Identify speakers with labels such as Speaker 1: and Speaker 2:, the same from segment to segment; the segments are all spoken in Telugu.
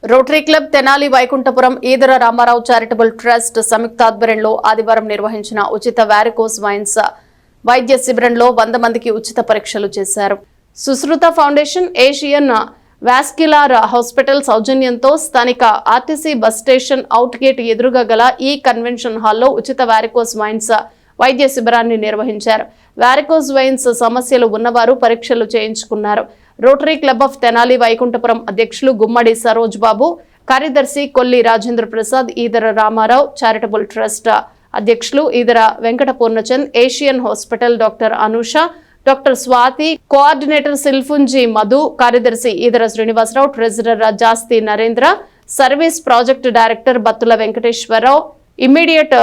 Speaker 1: Rotary Club Tenali Vaikunthapuram Edara Ramarao charitable trust సంయుక్త ఆధ్వర్యంలో ఆదివారం నిర్వహించిన ఉచిత వారికోస్ వైన్స్ వైద్య శిబిరంలో 100 మందికి ఉచిత పరీక్షలు చేశారు. Sushruta foundation, Asian vascular hospital సౌజన్యంతో స్థానిక RTC bus station out gate ఎదురుగా గల ఈ కన్వెన్షన్ హాల్లో ఉచిత వారికోస్ వైన్స్ వైద్య శిబిరాన్ని నిర్వహించారు. వారికోస్ వైన్స్ సమస్యలు ఉన్నవారు పరీక్షలు చేయించుకున్నారు. Rotary Club of Tenali Vaikunthapuram అధ్యక్షులు గుమ్మడి సరోజ్ బాబు, కార్యదర్శి కొల్లి రాజేంద్ర ప్రసాద్, ఈదర రామారావు చారిటబుల్ ట్రస్ట్ అధ్యక్షులు Edara Venkata Purnachand, Asian hospital doctor Anusha, doctor Swathi, coordinator Silphunji Madhu, కార్యదర్శి Edara Srinivasarao, treasurer Jasti Narendra, service project director Battula Venkateswararao, immediate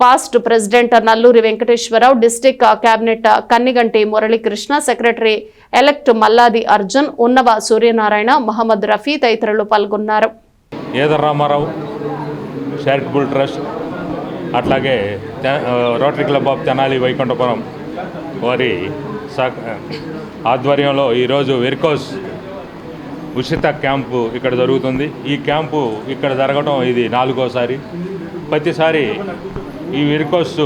Speaker 1: past president Nalluri Venkateswararao, district cabinet Kanniganti Muralikrishna, secretary elect Malladi Arjun, Unnava Suryanarayana, Mohammed Rafi తదితరులు పాల్గొన్నారు.
Speaker 2: ఈదర రామారావు చారిటబుల్ ట్రస్ట్ అట్లాగే rotary Club of Tenali Vaikunthapuram వారి ఆధ్వర్యంలో ఈరోజు వెరికోస్ ఉచిత క్యాంపు ఇక్కడ జరుగుతుంది. ఈ క్యాంపు ఇక్కడ జరగడం ఇది 4వ సారి. ప్రతిసారి ఈ వెరికోస్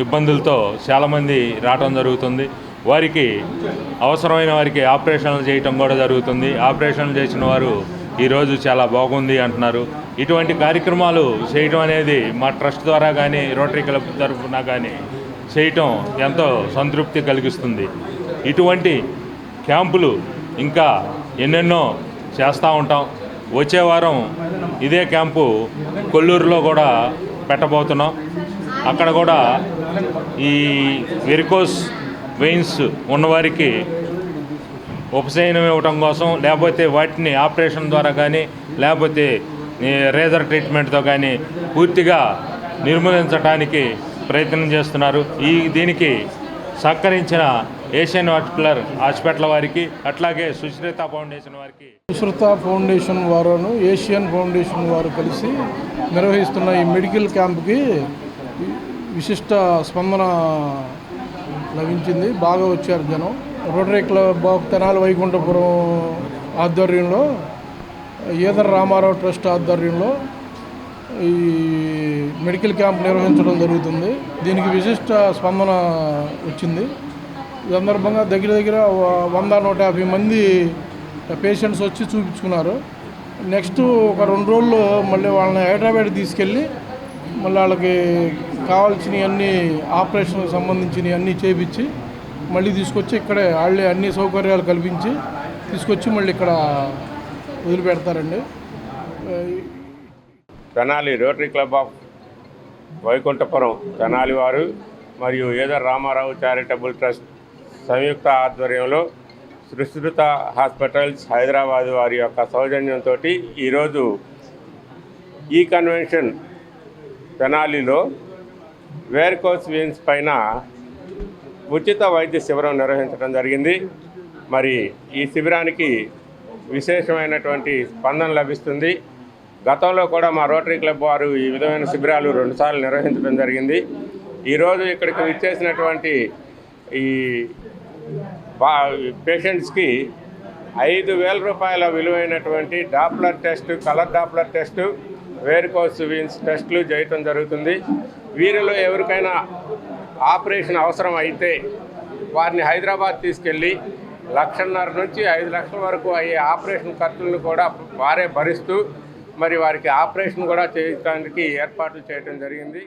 Speaker 2: ఇబ్బందులతో చాలామంది రావడం జరుగుతుంది. వారికి అవసరమైన వారికి ఆపరేషన్లు చేయటం కూడా జరుగుతుంది. ఆపరేషన్లు చేసిన వారు ఈరోజు చాలా బాగుంది అంటున్నారు. ఇటువంటి కార్యక్రమాలు చేయటం అనేది మా ట్రస్ట్ ద్వారా కానీ రోటరీ క్లబ్ తరఫున కానీ చేయటం ఎంతో సంతృప్తి కలిగిస్తుంది. ఇటువంటి క్యాంపులు ఇంకా ఎన్నెన్నో చేస్తూ ఉంటాం. వచ్చే వారం ఇదే క్యాంపు కొల్లూరులో కూడా పెట్టబోతున్నాం. అక్కడ కూడా ఈ వెరికోస్ వెయిన్స్ ఉన్నవారికి ఉపశమనం ఇవ్వటం కోసం, లేకపోతే వాటిని ఆపరేషన్ ద్వారా కానీ లేకపోతే రేజర్ ట్రీట్మెంట్తో కానీ పూర్తిగా నిర్మూలించడానికి ప్రయత్నం చేస్తున్నారు. దీనికి సహకరించిన ఏషియన్ హాస్పిటల్ వారికి, అట్లాగే సుశ్రుత ఫౌండేషన్ వారికి,
Speaker 3: సుశ్రుత ఫౌండేషన్ వారును ఏషియన్ ఫౌండేషన్ వారు కలిసి నిర్వహిస్తున్న ఈ మెడికల్ క్యాంప్కి విశిష్ట స్పందన లభించింది. బాగా వచ్చారు జనం. Rotary Club of Tenali Vaikunthapuram ఆధ్వర్యంలో, ఈదర రామారావు ట్రస్ట్ ఆధ్వర్యంలో ఈ మెడికల్ క్యాంప్ నిర్వహించడం జరుగుతుంది. దీనికి విశిష్ట స్పందన వచ్చింది. ఈ సందర్భంగా దగ్గర 100-150 మంది పేషెంట్స్ వచ్చి చూపించుకున్నారు. నెక్స్ట్ ఒక 2 రోజులు మళ్ళీ వాళ్ళని హైదరాబాద్ తీసుకెళ్ళి మళ్ళీ వాళ్ళకి కావాల్సినవి అన్నీ ఆపరేషన్కి సంబంధించినవి అన్నీ చేయించి మళ్ళీ తీసుకొచ్చి ఇక్కడే వాళ్ళే అన్ని సౌకర్యాలు కల్పించి తీసుకొచ్చి మళ్ళీ ఇక్కడ వదిలిపెడతారండి.
Speaker 4: Tenali Rotary Club of Vaikunthapuram Tenali వారు మరియు ఈదర రామారావు చారిటబుల్ ట్రస్ట్ సంయుక్త ఆధ్వర్యంలో సుశ్రుత హాస్పిటల్స్ హైదరాబాద్ వారి యొక్క సౌజన్యంతో ఈరోజు ఈ కన్వెన్షన్ తెనాలిలో వేర్కోస్ వెయిన్స్ పైన ఉచిత వైద్య శిబిరం నిర్వహించడం జరిగింది. మరి ఈ శిబిరానికి విశేషమైనటువంటి స్పందన లభిస్తుంది. గతంలో కూడా మా రోటరీ క్లబ్ వారు ఈ విధమైన శిబిరాలు 2 సార్లు నిర్వహించడం జరిగింది. ఈరోజు ఇక్కడికి విచ్చేసినటువంటి ఈ పేషెంట్స్కి 5,000 రూపాయల విలువైనటువంటి Doppler test, colour Doppler test, varicose veins టెస్టులు చేయటం జరుగుతుంది. వీరిలో ఎవరికైనా ఆపరేషన్ అవసరం అయితే వారిని హైదరాబాద్ తీసుకెళ్ళి 1,50,000 నుంచి 5 లక్షల వరకు అయ్యే ఆపరేషన్ ఖర్చులను కూడా వారే భరిస్తూ మరి వారికి ఆపరేషన్ కూడా చేయడానికి ఏర్పాట్లు చేయడం జరిగింది.